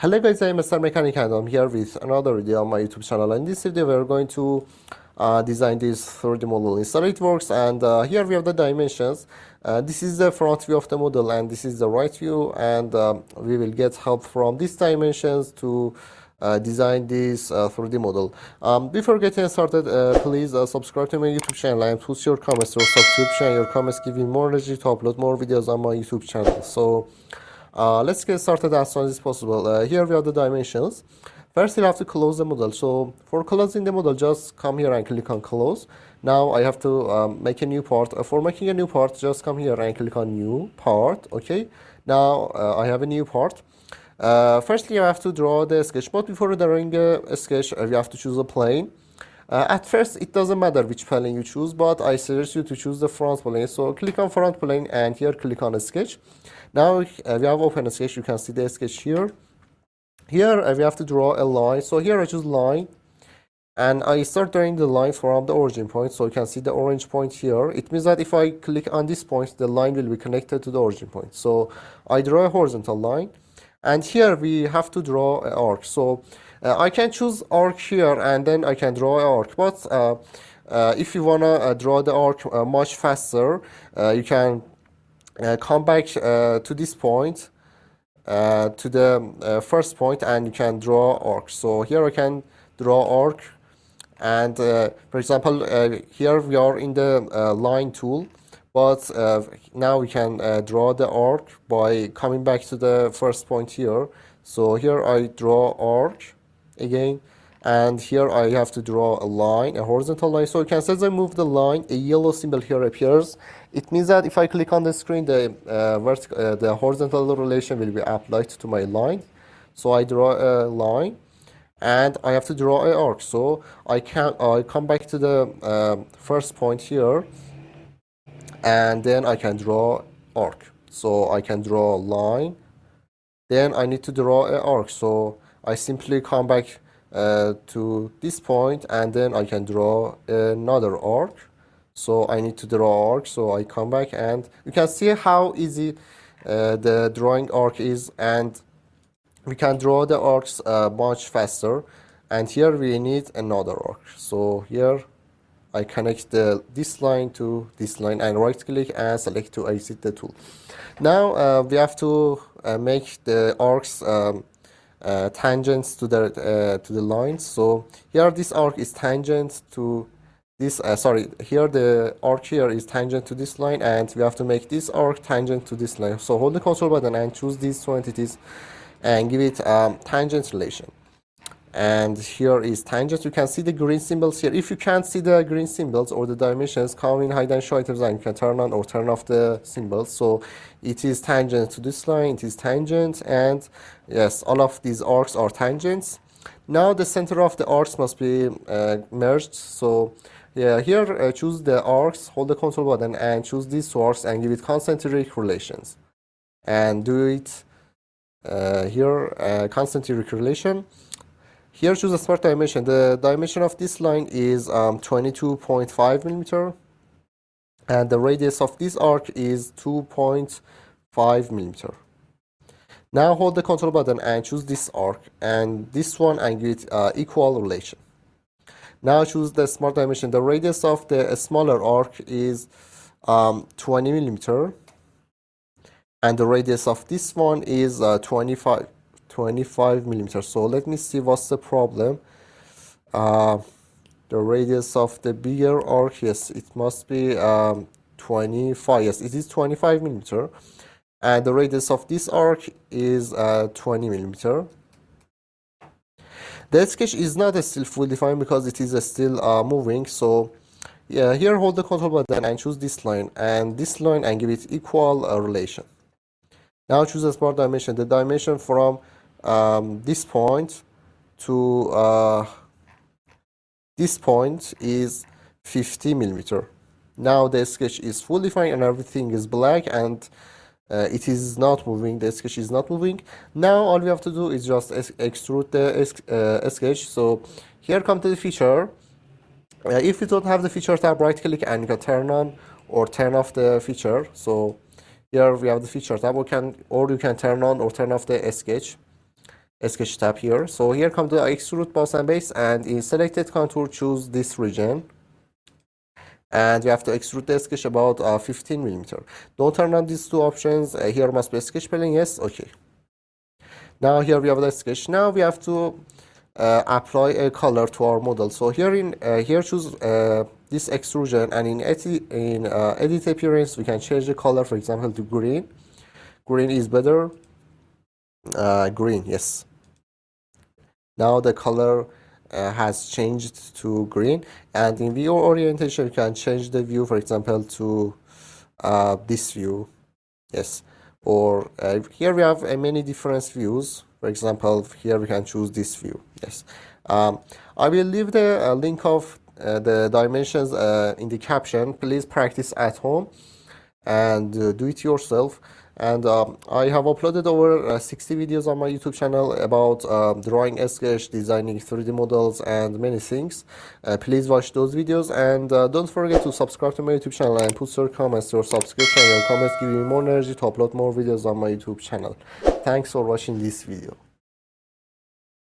Hello guys, I'm mester.mechanic and I'm here with another video on my YouTube channel. In this video, we're going to design this 3D model in SolidWorks, and here we have the dimensions. This is the front view of the model and this is the right view, and we will get help from these dimensions to design this 3D model. Before getting started, please subscribe to my YouTube channel and put your comments or subscription. Your comments give me more energy to upload more videos on my YouTube channel. So let's get started as soon as possible. Here we have the dimensions. First, you have to close the model. So for closing the model, just come here and click on close. Now I have to make a new part. For making a new part, just come here and click on new part. Okay. Now I have a new part. Firstly, you have to draw the sketch. But before drawing a sketch, you have to choose a plane. At first, it doesn't matter which plane you choose, but I suggest you to choose the front plane. So click on front plane and here click on a sketch. Now we have open a sketch. You can see the sketch here. Here we have to draw a line. So here I choose line and I start drawing the line from the origin point. So you can see the orange point here. It means that if I click on this point, the line will be connected to the origin point. So I draw a horizontal line, and here we have to draw an arc. So I can choose arc here and then I can draw an arc, but if you wanna draw the arc much faster, you can come back to this point, to the first point, and you can draw arc. So here I can draw arc, and for example here we are in the line tool, but now we can draw the arc by coming back to the first point here. So here I draw arc again, and here I have to draw a line, a horizontal line. So you can see as I move the line, a yellow symbol here appears. It means that if I click on the screen, the horizontal relation will be applied to my line. So I draw a line and I have to draw an arc. So I come back to the first point here, and then I can draw arc. So I can draw a line, then I need to draw an arc. So I simply come back to this point, and then I can draw another arc. So I need to draw arc. So I come back, and you can see how easy the drawing arc is, and we can draw the arcs much faster. And here we need another arc. So here I connect this line to this line and right click and select to exit the tool. Now we have to make the arcs tangents to the lines. So here this arc is tangent to this here the arc here is tangent to this line, and we have to make this arc tangent to this line. So hold the control button and choose these two entities and give it tangent relation. And here is tangent. You can see the green symbols here. If you can't see the green symbols or the dimensions, come in hide and show items and you can turn on or turn off the symbols. So it is tangent to this line, it is tangent, and yes, all of these arcs are tangents. Now the center of the arcs must be merged. So yeah, here choose the arcs, hold the control button and choose these two arcs and give it concentric relations. And do it here, concentric relation. Here choose a smart dimension. The dimension of this line is 22.5 millimeter, and the radius of this arc is 2.5 millimeter. Now hold the control button and choose this arc and this one and give it equal relation. Now choose the smart dimension. The radius of the smaller arc is 20 millimeter, and the radius of this one is 25 millimeters. So let me see what's the problem. The radius of the bigger arc, yes, it must be 25. Yes, it is 25 millimeter, and the radius of this arc is 20 millimeter. The sketch is not still fully defined because it is still moving. So yeah, here hold the control button and choose this line and this line and give it equal relation. Now choose a smart dimension. The dimension from this point to this point is 50 millimeter. Now the sketch is fully defined and everything is black, and it is not moving. The sketch is not moving. Now all we have to do is just extrude the sketch. So here come to the feature. If you don't have the feature tab, right click and you can turn on or turn off the feature. So here we have the feature tab, or you can turn on or turn off the sketch. sketch tab here. So here come the extrude boss and base, and in selected contour choose this region, and you have to extrude the sketch about 15 millimeter. Don't turn on these two options. Here must be a sketch plane. Yes, okay. Now here we have the sketch. Now we have to apply a color to our model. So here here choose this extrusion, and in edit appearance we can change the color, for example, to green. Green is better. Green, yes. Now the color has changed to green, and in view orientation you can change the view, for example, to this view. Yes, or here we have many different views. For example, here we can choose this view. Yes, I will leave the link of the dimensions in the caption. Please practice at home and do it yourself. And I have uploaded over 60 videos on my YouTube channel about drawing sketch, designing 3D models, and many things. Please watch those videos, and don't forget to subscribe to my YouTube channel and put your comments. Your subscription and your comments give me more energy to upload more videos on my YouTube channel. Thanks for watching this video.